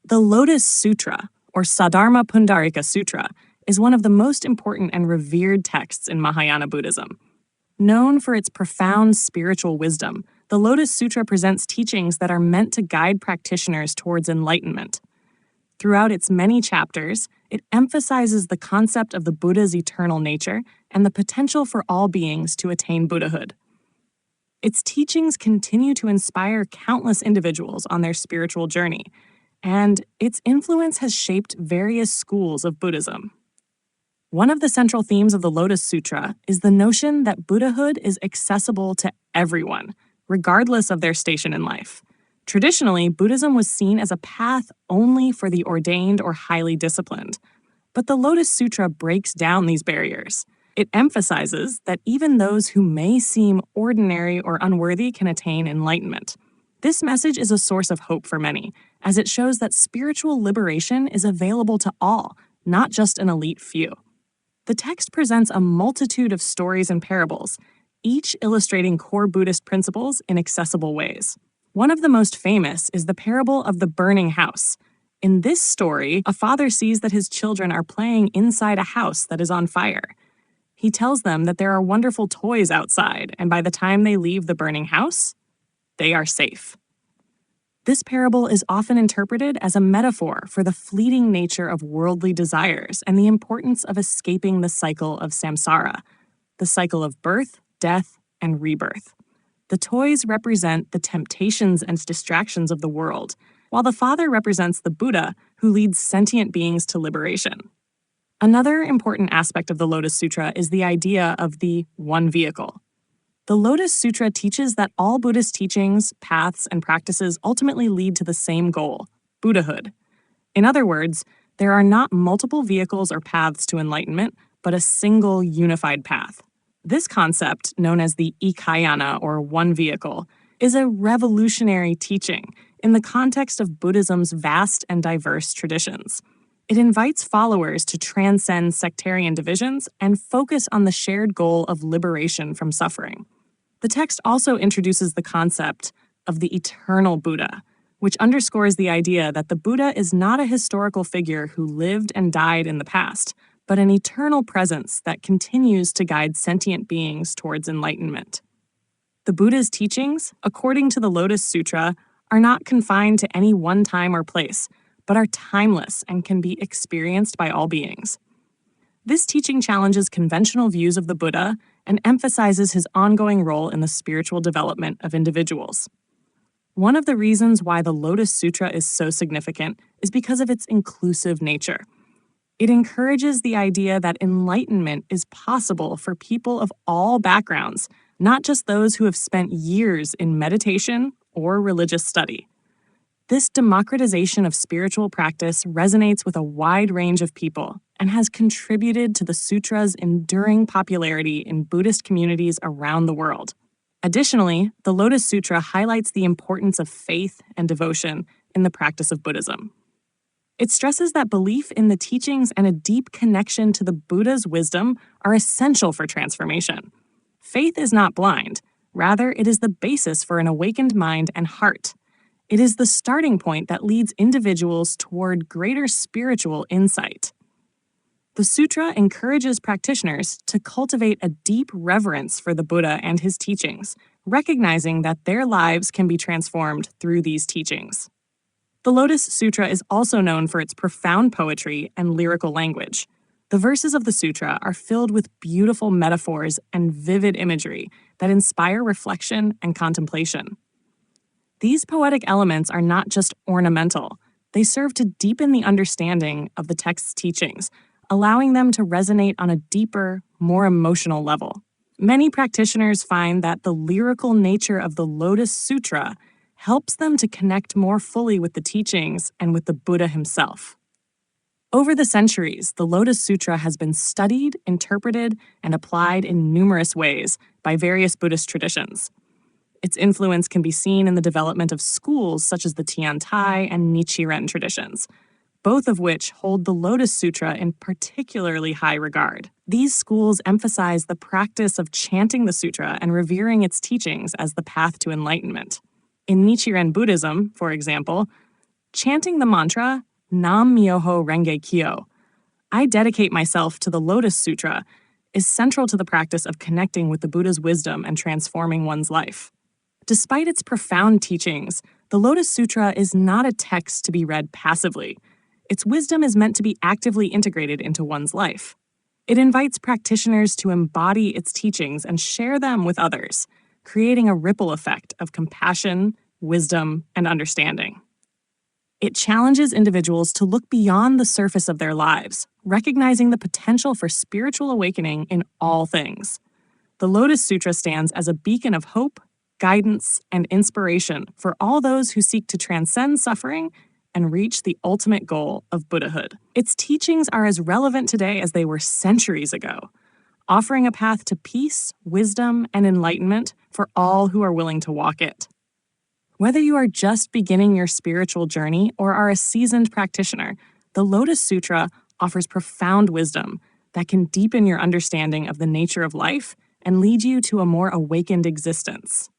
The Lotus Sutra, or Saddharma Pundarika Sutra, is one of the most important and revered texts in Mahayana Buddhism. Known for its profound spiritual wisdom, the Lotus Sutra presents teachings that are meant to guide practitioners towards enlightenment. Throughout its many chapters, it emphasizes the concept of the Buddha's eternal nature and the potential for all beings to attain Buddhahood. Its teachings continue to inspire countless individuals on their spiritual journey, and its influence has shaped various schools of Buddhism. One of the central themes of the Lotus Sutra is the notion that Buddhahood is accessible to everyone, regardless of their station in life. Traditionally, Buddhism was seen as a path only for the ordained or highly disciplined. But the Lotus Sutra breaks down these barriers. It emphasizes that even those who may seem ordinary or unworthy can attain enlightenment. This message is a source of hope for many, as it shows that spiritual liberation is available to all, not just an elite few. The text presents a multitude of stories and parables, each illustrating core Buddhist principles in accessible ways. One of the most famous is the parable of the burning house. In this story, a father sees that his children are playing inside a house that is on fire. He tells them that there are wonderful toys outside, and by the time they leave the burning house, they are safe. This parable is often interpreted as a metaphor for the fleeting nature of worldly desires and the importance of escaping the cycle of samsara, the cycle of birth, death, and rebirth. The toys represent the temptations and distractions of the world, while the father represents the Buddha, who leads sentient beings to liberation. Another important aspect of the Lotus Sutra is the idea of the one vehicle. The Lotus Sutra teaches that all Buddhist teachings, paths, and practices ultimately lead to the same goal, Buddhahood. In other words, there are not multiple vehicles or paths to enlightenment, but a single unified path. This concept, known as the Ikayana, or one vehicle, is a revolutionary teaching in the context of Buddhism's vast and diverse traditions. It invites followers to transcend sectarian divisions and focus on the shared goal of liberation from suffering. The text also introduces the concept of the eternal Buddha, which underscores the idea that the Buddha is not a historical figure who lived and died in the past, but an eternal presence that continues to guide sentient beings towards enlightenment. The Buddha's teachings, according to the Lotus Sutra, are not confined to any one time or place, but are timeless and can be experienced by all beings. This teaching challenges conventional views of the Buddha and emphasizes his ongoing role in the spiritual development of individuals. One of the reasons why the Lotus Sutra is so significant is because of its inclusive nature. It encourages the idea that enlightenment is possible for people of all backgrounds, not just those who have spent years in meditation or religious study. This democratization of spiritual practice resonates with a wide range of people and has contributed to the sutra's enduring popularity in Buddhist communities around the world. Additionally, the Lotus Sutra highlights the importance of faith and devotion in the practice of Buddhism. It stresses that belief in the teachings and a deep connection to the Buddha's wisdom are essential for transformation. Faith is not blind. Rather, it is the basis for an awakened mind and heart. It is the starting point that leads individuals toward greater spiritual insight. The sutra encourages practitioners to cultivate a deep reverence for the Buddha and his teachings, recognizing that their lives can be transformed through these teachings. The Lotus Sutra is also known for its profound poetry and lyrical language. The verses of the sutra are filled with beautiful metaphors and vivid imagery that inspire reflection and contemplation. These poetic elements are not just ornamental. They serve to deepen the understanding of the text's teachings, allowing them to resonate on a deeper, more emotional level. Many practitioners find that the lyrical nature of the Lotus Sutra helps them to connect more fully with the teachings and with the Buddha himself. Over the centuries, the Lotus Sutra has been studied, interpreted, and applied in numerous ways by various Buddhist traditions. Its influence can be seen in the development of schools such as the Tiantai and Nichiren traditions, both of which hold the Lotus Sutra in particularly high regard. These schools emphasize the practice of chanting the sutra and revering its teachings as the path to enlightenment. In Nichiren Buddhism, for example, Chanting the mantra, Nam Myoho Renge Kyo, I dedicate myself to the Lotus Sutra, is central to the practice of connecting with the Buddha's wisdom and transforming one's life. Despite its profound teachings, the Lotus Sutra is not a text to be read passively. Its wisdom is meant to be actively integrated into one's life. It invites practitioners to embody its teachings and share them with others, creating a ripple effect of compassion, wisdom, and understanding. It challenges individuals to look beyond the surface of their lives, recognizing the potential for spiritual awakening in all things. The Lotus Sutra stands as a beacon of hope, guidance, and inspiration for all those who seek to transcend suffering and reach the ultimate goal of Buddhahood. Its teachings are as relevant today as they were centuries ago, offering a path to peace, wisdom, and enlightenment for all who are willing to walk it. Whether you are just beginning your spiritual journey or are a seasoned practitioner, the Lotus Sutra offers profound wisdom that can deepen your understanding of the nature of life and lead you to a more awakened existence.